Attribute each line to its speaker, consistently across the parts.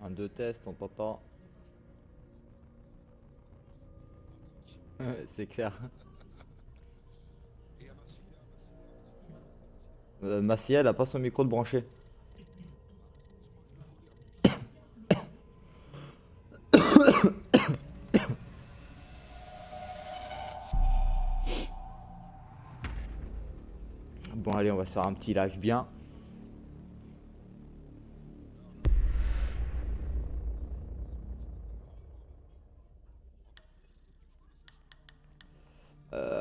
Speaker 1: Un, deux tests, on t'entend. C'est clair. Massia, elle a pas son micro de branché. Bon, allez, on va se faire un petit live bien.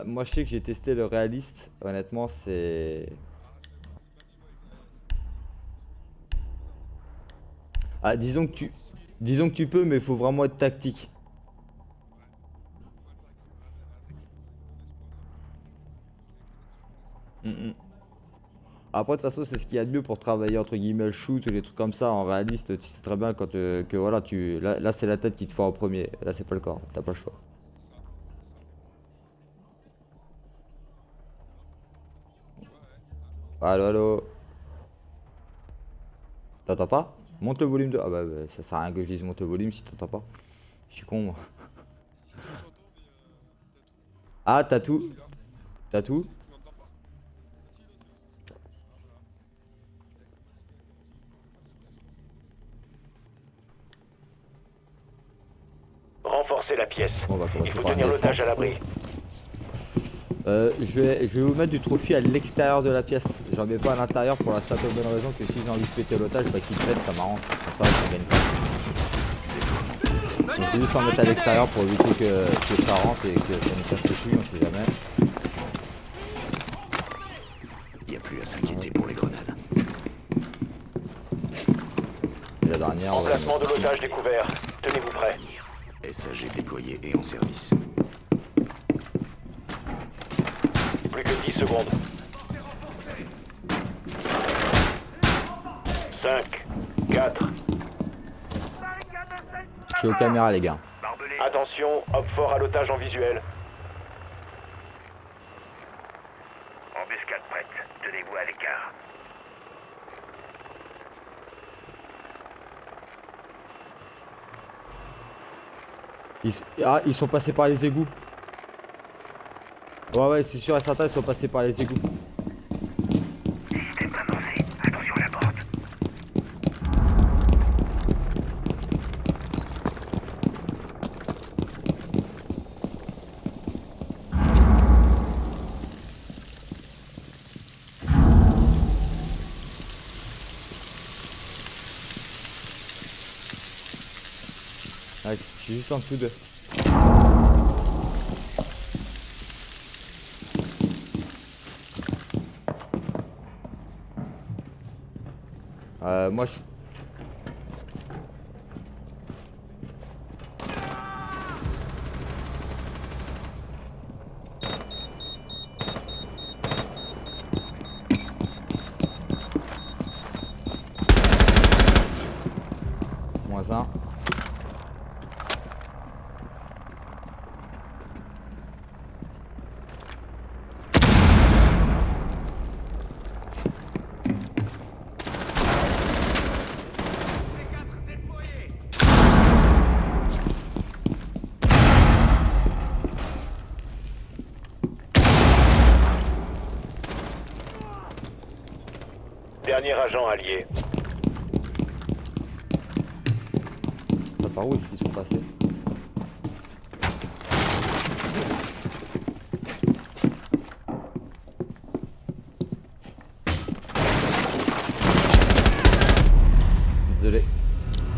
Speaker 1: Moi, je sais que j'ai testé le réaliste. Honnêtement, c'est. Ah, disons que tu peux, mais il faut vraiment être tactique. Mm, mm. Après, de toute façon, c'est ce qu'il y a de mieux pour travailler entre guillemets le shoot ou les trucs comme ça. En réaliste, tu sais très bien quand que voilà, là c'est la tête qui te fait en premier. Là, c'est pas le corps. T'as pas le choix. Allo, allo. T'entends pas? Monte le volume de. Ah bah, ça sert à rien que je dise monte le volume si t'entends pas. Je suis con moi. Ah, t'as tout? T'as tout?
Speaker 2: Renforcez la pièce.
Speaker 1: Bon, on va
Speaker 2: Il
Speaker 1: commencer
Speaker 2: faut
Speaker 1: par une
Speaker 2: tenir l'otage à
Speaker 1: défense.
Speaker 2: l'abri.
Speaker 1: Je vais vous mettre du trophy à l'extérieur de la pièce. J'en mets pas à l'intérieur pour la simple et bonne raison que si j'ai envie de péter l'otage, bah qu'il pète, ça m'arrange. Comme ça gagne pas. Donc je vais juste en mettre à l'extérieur pour éviter que ça rentre et que ça nous casse les couilles, on sait jamais.
Speaker 3: Il n'y a plus à s'inquiéter pour les grenades.
Speaker 1: Et la dernière,
Speaker 2: Emplacement de l'otage découvert. Tenez-vous prêts.
Speaker 3: SAG déployé et en service.
Speaker 2: Plus que 10 secondes. 5, 4.
Speaker 1: je suis aux caméras les gars.
Speaker 2: Attention, hop fort à l'otage en visuel.
Speaker 4: Embuscade prête. Tenez-vous à l'écart.
Speaker 1: Ah, ils sont passés par les égouts. Ouais, c'est sûr et certain, ils sont passés par les égouts.
Speaker 4: Système avancé. Attention à la porte.
Speaker 1: Ouais, je suis juste en dessous d'eux. Moi je... Moins un.
Speaker 2: Dernier agent allié.
Speaker 1: Par où est-ce qu'ils sont passés? Désolé.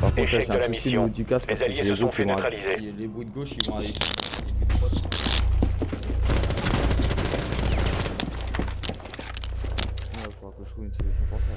Speaker 1: Par contre, là,
Speaker 2: Échec
Speaker 1: j'ai
Speaker 2: de
Speaker 1: un
Speaker 2: la
Speaker 1: souci au
Speaker 2: mission.
Speaker 1: niveau du casque parce
Speaker 2: Les
Speaker 1: que
Speaker 2: alliés
Speaker 1: c'est les
Speaker 2: se sont
Speaker 1: bruits qui
Speaker 2: fait
Speaker 1: vont
Speaker 2: neutraliser.
Speaker 1: les bruits de gauche, ils vont aller. Il va falloir que je trouve une solution pour ça.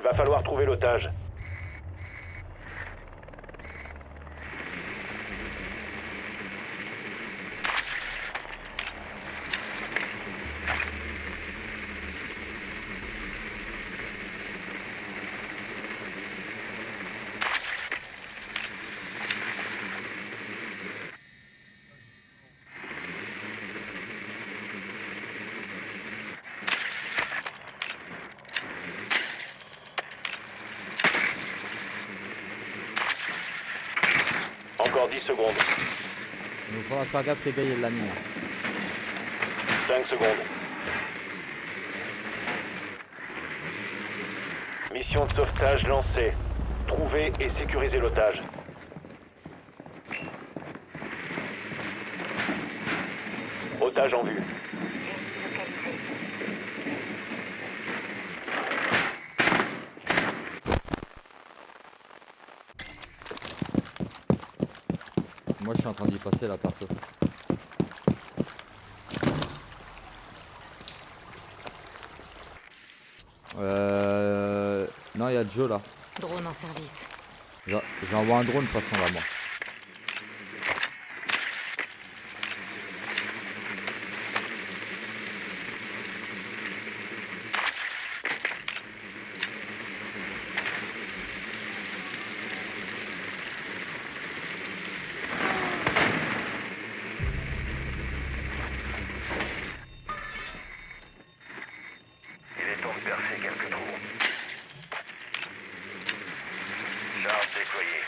Speaker 2: Il va falloir trouver l'otage. Encore 10 secondes.
Speaker 1: Il nous faudra faire gaffe les gars, il y a de la mine.
Speaker 2: 5 secondes. Mission de sauvetage lancée. Trouver et sécuriser l'otage. Otage en vue.
Speaker 1: Moi je suis en train d'y passer là perso. Non, il y a Joe là.
Speaker 5: Drone en service.
Speaker 1: J'envoie un drone de toute façon là moi.
Speaker 4: Il est temps de percer quelques trous. Charge déployée.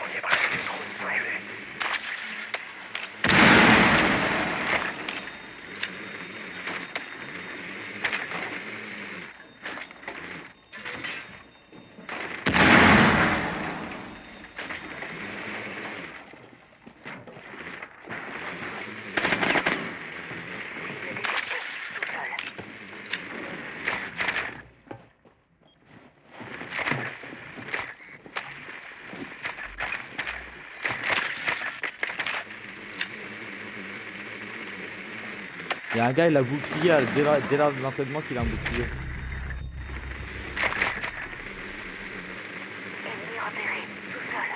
Speaker 4: On y est presque, les trous sont arrivés.
Speaker 1: Il y a un gars, il a bouclier dès l'entraînement qu'il a un bouclier.
Speaker 5: Ennemi repéré. Sous-sol.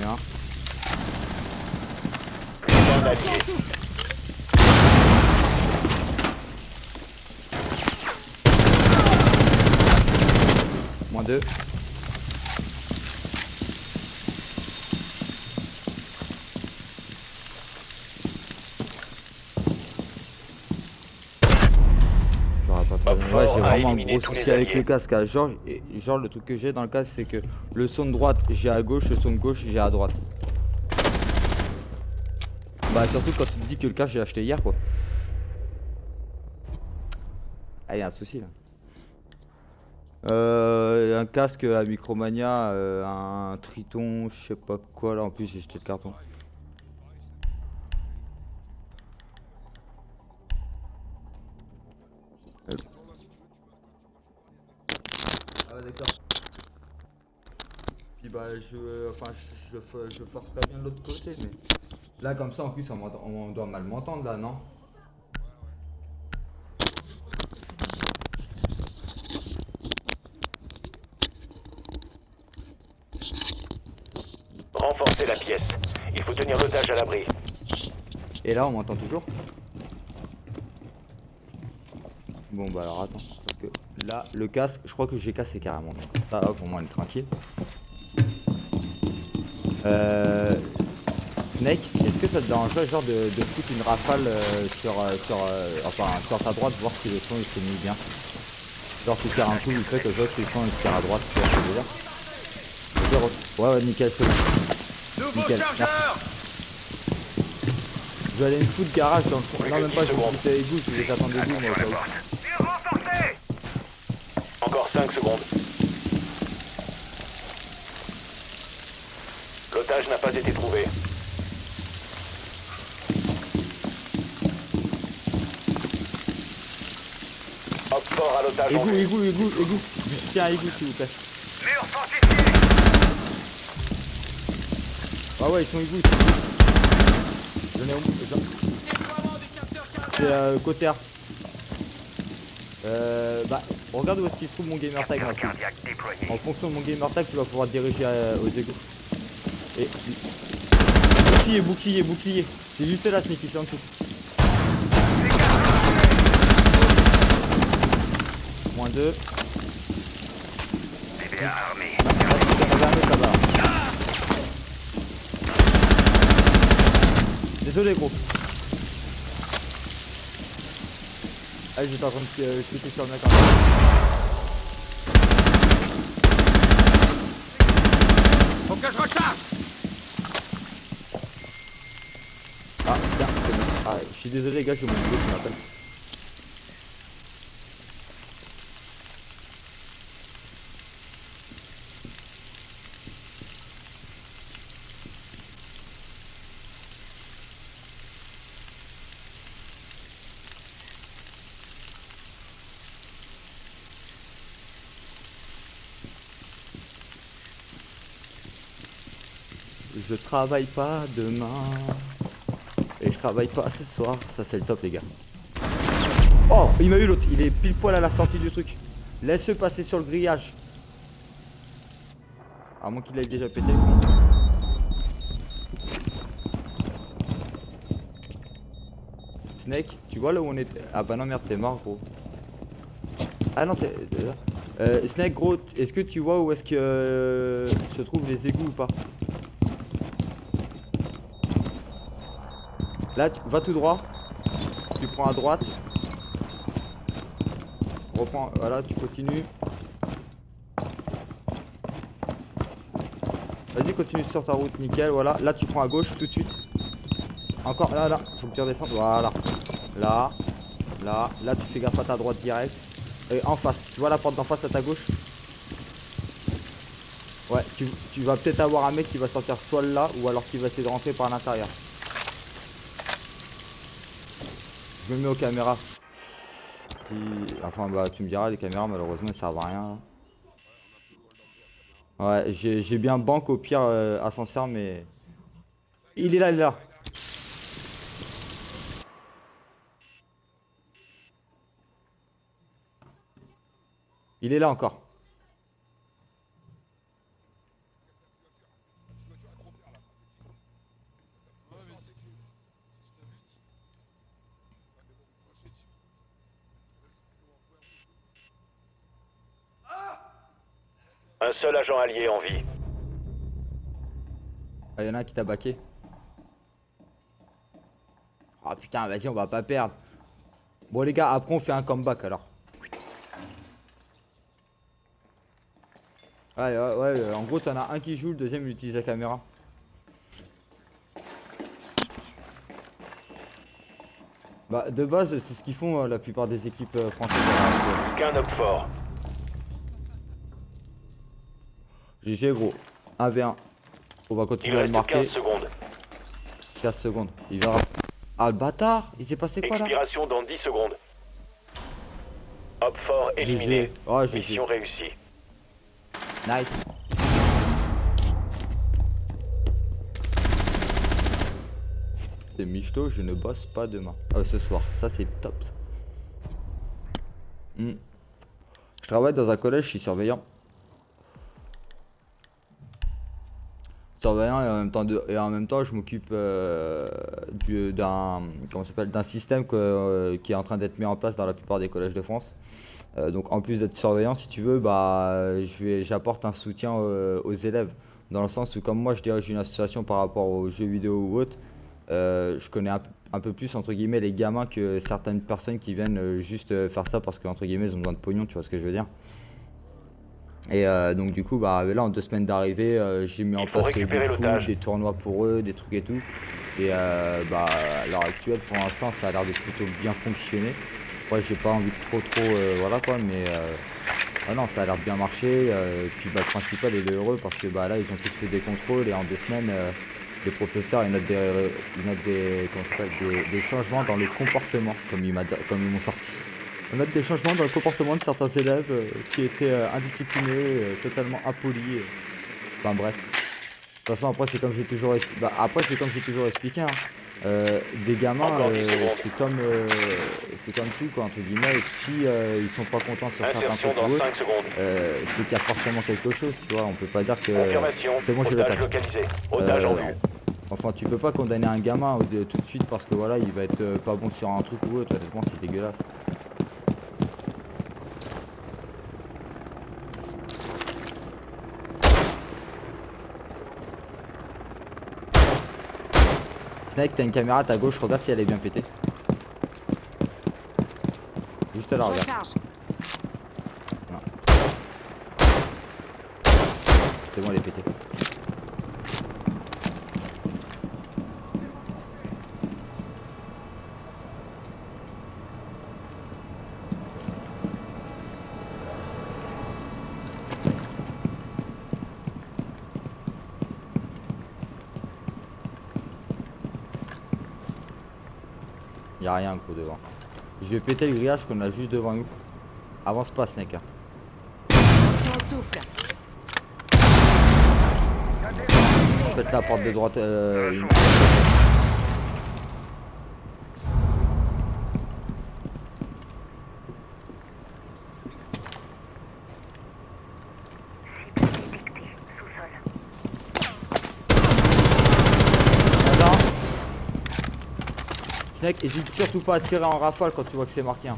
Speaker 1: Rien.
Speaker 2: Putain d'allié.
Speaker 1: Moins 2. J'aurais pas pu. Ouais, j'ai vraiment un gros souci avec le casque. Hein. Genre, le truc que j'ai dans le casque, c'est que le son de droite, j'ai à gauche, le son de gauche, j'ai à droite. Bah, surtout quand tu te dis que le casque, j'ai acheté hier, quoi. Ah, y a un souci là. Un casque à Micromania, un Triton, je sais pas quoi là, en plus j'ai jeté le carton. Ah ouais, d'accord. Puis bah je forcerai bien de l'autre côté, mais là comme ça en plus on doit mal m'entendre là, non?
Speaker 2: Renforcez la pièce. Il faut tenir l'otage à l'abri.
Speaker 1: Et là on m'entend toujours? Bon bah alors attends, parce que là le casque, je crois que j'ai cassé carrément, donc ça va, pour moi on est tranquille. Snake, est-ce que ça te dérangerait genre de foutre une rafale sur ta droite, voir si le son il se met bien. Genre tu tires un coup, il fait que je vois si le son il tire à droite, tu vois ce que je veux dire. Ouais, nickel, c'est bon. Nickel, merci. Je vais aller me foutre garage dans le fond. Non, même pas, je vais me foutre égout, je vais les attendre d'égout, moi, au cas où.
Speaker 2: Encore 5 secondes. L'otage n'a pas été trouvé. Hop fort à l'otage en vue.
Speaker 1: Égout. Du soutien à égout, s'il vous plaît.
Speaker 4: Mur fortifié.
Speaker 1: Ah ouais, ils sont égout. J'en ai au bout, c'est côté A. Bah, regarde où est-ce qu'il se trouve mon gamer tag maintenant.
Speaker 4: Cardiaque déployé.
Speaker 1: En fonction de mon gamer tag, tu vas pouvoir te diriger aux égouts. Et bouclier. C'est juste là, Sneaky, c'est en dessous. -2.
Speaker 4: DBA armé.
Speaker 1: Désolé, gros. Allez, j'étais en train de cliquer sur le mec.
Speaker 4: Faut que je recharge.
Speaker 1: Ah, tiens, c'est bon. Ah, je suis désolé, les gars, j'ai mon boulot qui m'appelle. Je travaille pas demain. Et je travaille pas ce soir. Ça, c'est le top, les gars. Oh, il m'a eu l'autre. Il est pile poil à la sortie du truc. Laisse-le passer sur le grillage. À moins qu'il ait déjà pété. Snake, tu vois là où on était? Ah bah non, merde, t'es mort, gros. Ah non, t'es là. Snake, gros, est-ce que tu vois où est-ce que se trouvent les égouts ou pas? Là, va tout droit. Tu prends à droite. Reprends, voilà, tu continues. Vas-y, continue sur ta route, nickel, voilà. Là, tu prends à gauche tout de suite. Encore, là, faut que tu redescendes, voilà. Là, tu fais gaffe à ta droite direct. Et en face, tu vois la porte d'en face à ta gauche? Ouais, tu vas peut-être avoir un mec qui va sortir soit là, ou alors qui va essayer de rentrer par l'intérieur. Je me mets aux caméras. Enfin bah tu me diras, les caméras malheureusement elles servent à rien. Ouais, j'ai bien banque au pire ascenseur, mais il est là. Il est là encore.
Speaker 2: Un seul agent allié en vie.
Speaker 1: Ah, y en a un qui t'a baqué. Ah putain, vas-y, on va pas perdre. Bon les gars, après on fait un comeback alors. Ouais, en gros t'en as un qui joue, le deuxième il utilise la caméra. Bah de base c'est ce qu'ils font la plupart des équipes françaises.
Speaker 2: Qu'un homme fort.
Speaker 1: GG gros, 1v1. On va
Speaker 2: Il
Speaker 1: continuer à le
Speaker 2: reste
Speaker 1: marquer.
Speaker 2: 15 secondes.
Speaker 1: 15 secondes, il verra. Ah le bâtard, il s'est passé quoi là?
Speaker 2: Expiration dans 10 secondes. Hop fort éliminé.
Speaker 1: GG. Oh, GG.
Speaker 2: Mission réussie.
Speaker 1: Nice. C'est michto, je ne bosse pas demain. Ce soir, ça c'est top ça. Je travaille dans un collège, je suis surveillant. Surveillant et en même temps je m'occupe d'un système qui est en train d'être mis en place dans la plupart des collèges de France. Donc en plus d'être surveillant, si tu veux, bah j'apporte un soutien aux élèves Dans le sens où comme moi je dirige une association par rapport aux jeux vidéo ou autres, je connais un peu plus entre guillemets les gamins que certaines personnes qui viennent juste faire ça parce qu'entre guillemets ils ont besoin de pognon, tu vois ce que je veux dire. Et donc du coup bah là en 2 semaines d'arrivée j'ai mis en
Speaker 2: Il faut
Speaker 1: place des
Speaker 2: récupérer
Speaker 1: foot,
Speaker 2: l'otage.
Speaker 1: des tournois pour eux, des trucs et tout. Et bah à l'heure actuelle pour l'instant ça a l'air de plutôt bien fonctionner. Moi j'ai pas envie de trop voilà quoi mais ah non ça a l'air de bien marcher. Et puis bah le principal il est heureux parce que bah là ils ont tous fait des contrôles et en 2 semaines les professeurs ils notent comment ça s'appelle, des changements dans le comportement comme ils m'ont sorti. On note des changements dans le comportement de certains élèves qui étaient indisciplinés, totalement impolis. Enfin bref. De toute façon après c'est comme j'ai toujours expliqué. Hein. Des gamins
Speaker 2: Encore 10 secondes.
Speaker 1: c'est comme tout quoi entre guillemets. Si ils sont pas contents sur certains
Speaker 2: Insertion
Speaker 1: trucs ou
Speaker 2: dans
Speaker 1: autres,
Speaker 2: 5 secondes.
Speaker 1: c'est qu'il y a forcément quelque chose, tu vois. On peut pas dire que
Speaker 2: Confirmation.
Speaker 1: c'est bon j'ai
Speaker 2: Otage
Speaker 1: l'otage.
Speaker 2: localisé. Otage en vue.
Speaker 1: Enfin tu peux pas condamner un gamin tout de suite parce que voilà il va être pas bon sur un truc ou autre. Honnêtement c'est dégueulasse. Snake, t'as une caméra à ta gauche, regarde si elle est bien pétée. Juste là,
Speaker 5: Je
Speaker 1: regarde.
Speaker 5: recharge.
Speaker 1: Non. C'est bon, elle est pétée. Y'a rien gros devant. Je vais péter le grillage qu'on a juste devant nous. Avance pas Snake. Hein.
Speaker 5: Attention au souffle.
Speaker 1: Pète la porte de droite. Attends. Snake, hésite surtout pas à tirer en rafale quand tu vois que c'est marqué. Hein.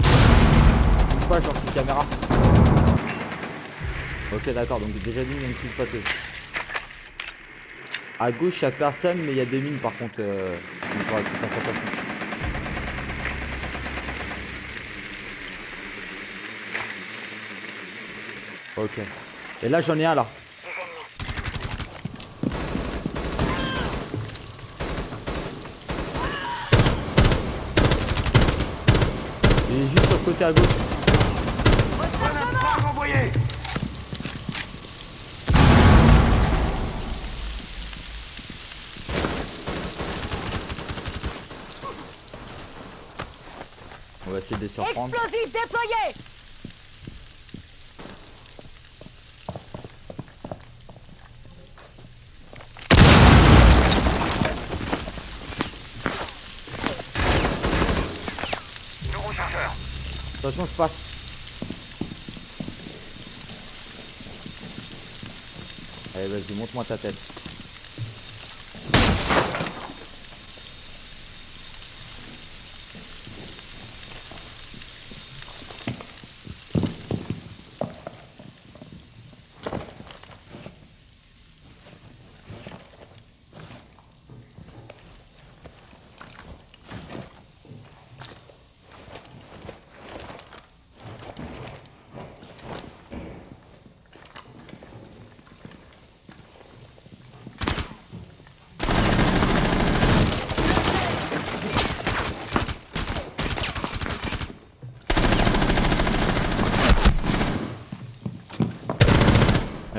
Speaker 1: Bouge pas, genre c'est une caméra. Ok d'accord, donc déjà dit il y a une sulfateuse. À gauche y'a personne mais il y a des mines par contre on pourra faire ça passer. Ok. Et là j'en ai un là. Il est juste sur le côté à gauche.
Speaker 4: Grenade envoyée.
Speaker 1: On va essayer de les surprendre.
Speaker 5: Explosif déployé.
Speaker 4: Nouveau chargeur.
Speaker 1: Attention je passe. Allez vas-y montre-moi ta tête.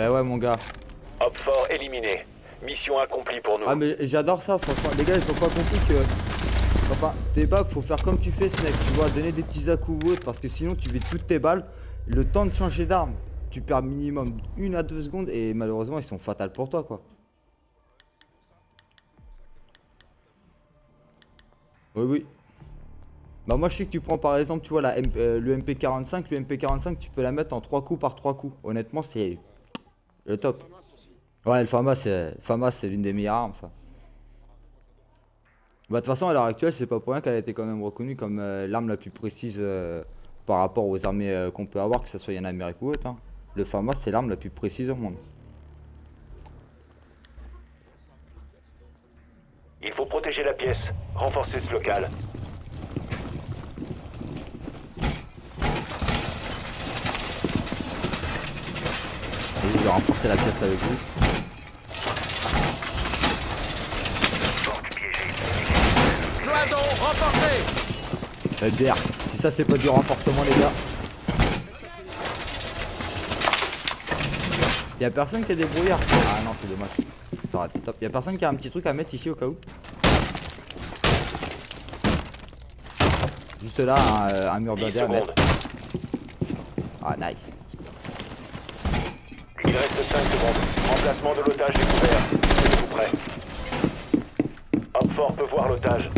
Speaker 1: Eh ouais mon gars.
Speaker 2: Hop fort éliminé. Mission accomplie pour nous.
Speaker 1: Ah mais j'adore ça franchement. Les gars ils ont pas compris que... Enfin tes balles faut faire comme tu fais Snake. Tu vois donner des petits à-coups ou autre parce que sinon tu vides toutes tes balles. Le temps de changer d'arme. Tu perds minimum 1 à 2 secondes et malheureusement ils sont fatales pour toi quoi. Oui oui. Bah moi je sais que tu prends par exemple tu vois le MP45. Le MP45 tu peux la mettre en 3 coups par 3 coups. Honnêtement c'est le top. Ouais le FAMAS c'est l'une des meilleures armes ça. Bah de toute façon à l'heure actuelle c'est pas pour rien qu'elle a été quand même reconnue comme l'arme la plus précise par rapport aux armées qu'on peut avoir, que ce soit en Amérique ou autre. Hein. Le FAMAS, c'est l'arme la plus précise au monde.
Speaker 2: Il faut protéger la pièce. Renforcer ce local.
Speaker 1: Et il va renforcer la pièce avec lui.
Speaker 4: Cloison renforcée.
Speaker 1: MDR, si ça c'est pas du renforcement les gars. Y'a personne qui a des brouillards. Ah non c'est dommage. Ça aurait été top. Y'a personne qui a un petit truc à mettre ici au cas où. Juste là un mur
Speaker 2: 10
Speaker 1: blindé à mettre.
Speaker 2: secondes.
Speaker 1: Ah nice.
Speaker 2: Il reste 5 secondes. Remplacement de l'otage découvert. Êtes-vous prêt? Hopfort peut voir l'otage.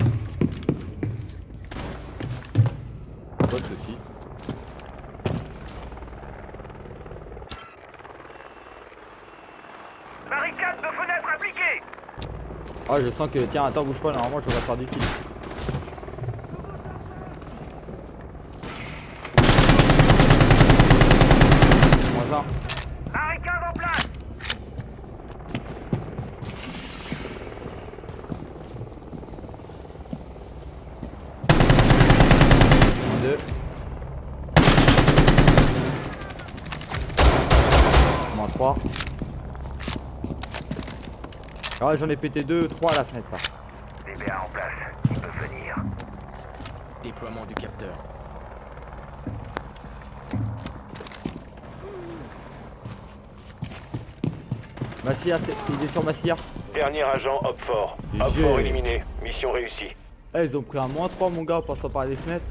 Speaker 1: Pas de soucis.
Speaker 4: Barricade de fenêtre appliquée.
Speaker 1: Ah je sens que tiens attends bouge pas normalement je devrais faire du kill. Moins un.
Speaker 4: Barricade en place.
Speaker 1: Moins deux. Moins 3. Ah j'en ai pété 2, 3 à la fenêtre là.
Speaker 4: DBA en place. Il peut venir.
Speaker 6: Déploiement du capteur.
Speaker 1: Massia, il est sur Massia.
Speaker 2: Dernier agent Hopfort.
Speaker 1: GG.
Speaker 2: Hopfort éliminé. Mission réussie.
Speaker 1: Eh ils ont pris un moins 3 mon gars en passant par les fenêtres.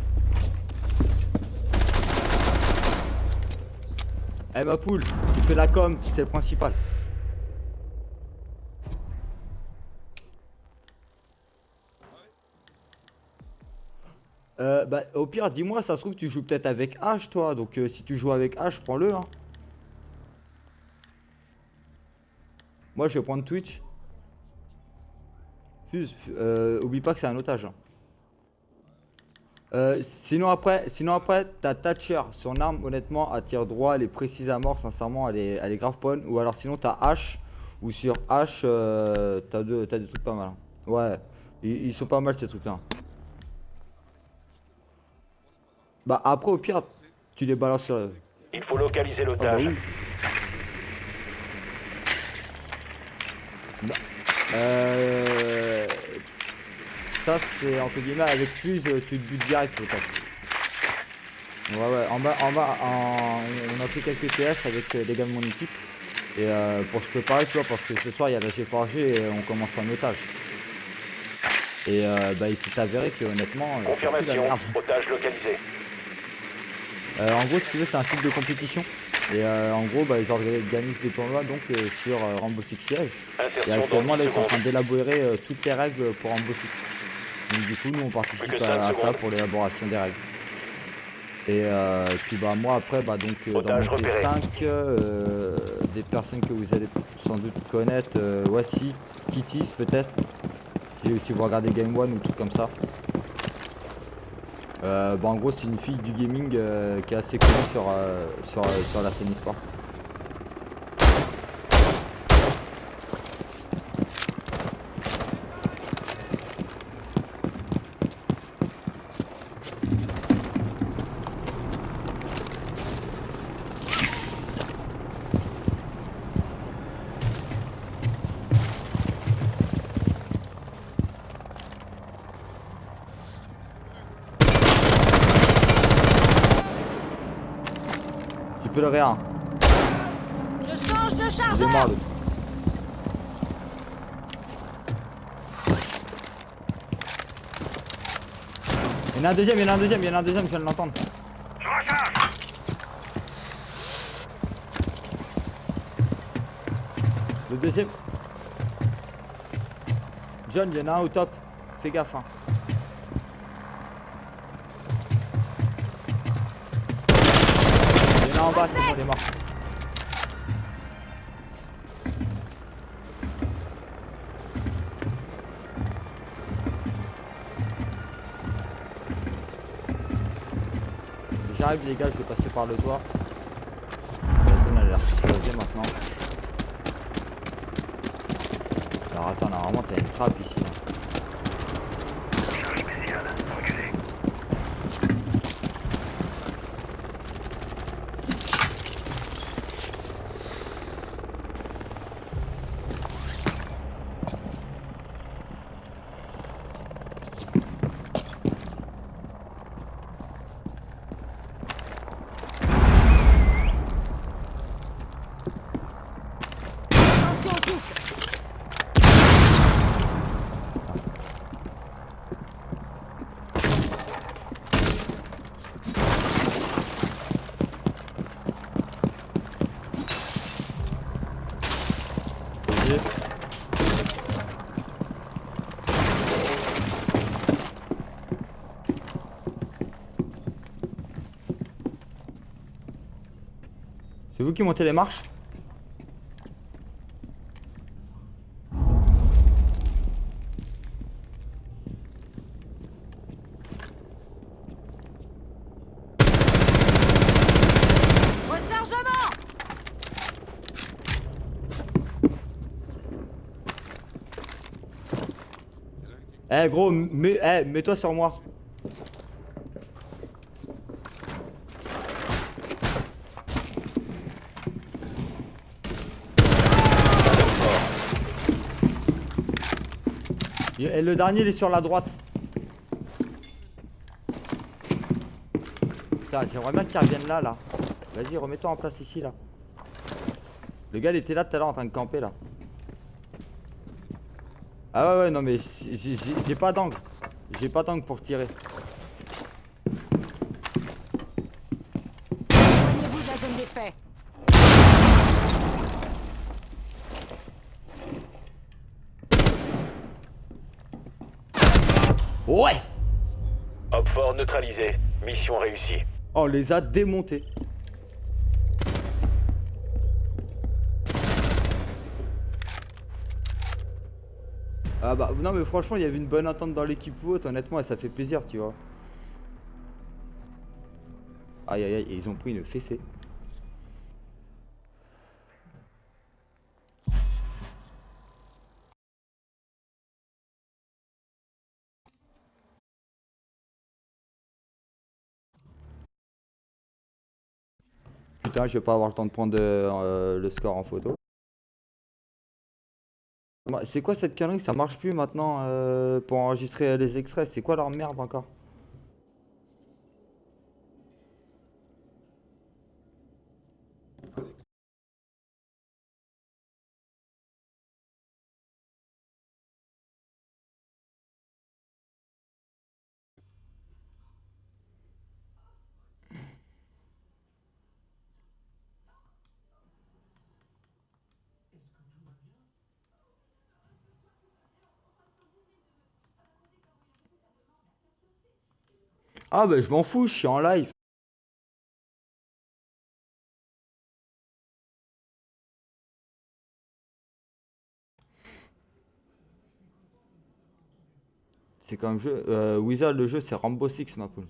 Speaker 1: Eh ma poule, tu fais la com, c'est le principal. Bah au pire dis-moi, ça se trouve que tu joues peut-être avec H toi, donc si tu joues avec H, prends-le hein. Moi je vais prendre Twitch. Fuse, oublie pas que c'est un otage hein. Sinon après t'as Thatcher, son arme honnêtement à tir droit, elle est précise à mort, sincèrement elle est grave bonne. Ou alors sinon t'as H, ou sur H t'as des trucs pas mal hein. Ouais, ils sont pas mal ces trucs là. Bah après au pire tu les balances sur...
Speaker 2: Il faut localiser
Speaker 1: Ah bah
Speaker 2: l'otage.
Speaker 1: oui. Bah, ça c'est entre guillemets avec Fuse tu te butes direct peut-être. Ouais en bas on a fait quelques TS avec les gars de mon équipe. Et pour se préparer tu vois parce que ce soir il y a la G4G et on commence un otage. Et bah il s'est avéré que honnêtement c'est plus la
Speaker 2: Confirmation.
Speaker 1: merde.
Speaker 2: Otage localisé.
Speaker 1: En gros, si tu veux, c'est un site de compétition. Et en gros, bah, ils organisent des tournois donc sur Rainbow Six Siege. Et
Speaker 2: Insertion
Speaker 1: actuellement,
Speaker 2: dans
Speaker 1: là,
Speaker 2: 10
Speaker 1: ils sont en train
Speaker 2: secondes.
Speaker 1: d'élaborer toutes les règles pour Rainbow Six. Donc du coup, nous, on participe
Speaker 2: Plus que
Speaker 1: à
Speaker 2: 5
Speaker 1: ça
Speaker 2: secondes.
Speaker 1: pour l'élaboration des règles. Et puis bah moi après bah donc dans
Speaker 2: Otage
Speaker 1: mon
Speaker 2: repéré.
Speaker 1: T5 des personnes que vous allez sans doute connaître, voici Kittis peut-être. Si vous regardez Game One ou tout comme ça. Bah en gros c'est une fille du gaming qui est assez connue sur la scène e-sport. Tu peux le réa.
Speaker 5: Je change de
Speaker 1: Il est
Speaker 5: chargeur.
Speaker 1: mort l'autre. Il y en a un deuxième, je viens de l'entendre.
Speaker 4: Je recharge.
Speaker 1: Le deuxième. John, il y en a un au top. Fais gaffe hein. Il y en a un en bas, c'est bon, il est mort. J'arrive les gars, je vais passer par le toit. La zone sécuriser maintenant. Alors attends, normalement t'as une trappe ici. Là.
Speaker 4: Charge spéciale. Reculez.
Speaker 5: Attention au souffle.
Speaker 1: Posé. C'est vous qui montez les marches?
Speaker 5: Rechargement.
Speaker 1: Eh gros, mets-toi sur moi. Et le dernier il est sur la droite. Putain, j'aimerais bien qu'il revienne là. Vas-y, remets-toi en place ici là. Le gars il était là tout à l'heure en train de camper là. Ah ouais non mais j'ai pas d'angle. J'ai pas d'angle pour tirer.
Speaker 5: Éloignez-vous de la zone des faits.
Speaker 1: Ouais.
Speaker 2: Op fort neutralisé. Mission réussie.
Speaker 1: Oh, on les a démontés. Ah bah non mais franchement il y avait une bonne entente dans l'équipe haute, honnêtement et ça fait plaisir tu vois. Aïe aïe aïe, ils ont pris une fessée. Putain, je vais pas avoir le temps de prendre le score en photo. C'est quoi cette connerie? Ça marche plus maintenant pour enregistrer les extraits. C'est quoi leur merde encore? Ah bah je m'en fous, je suis en live. C'est comme jeu. Wizard, le jeu c'est Rambo Six ma poule.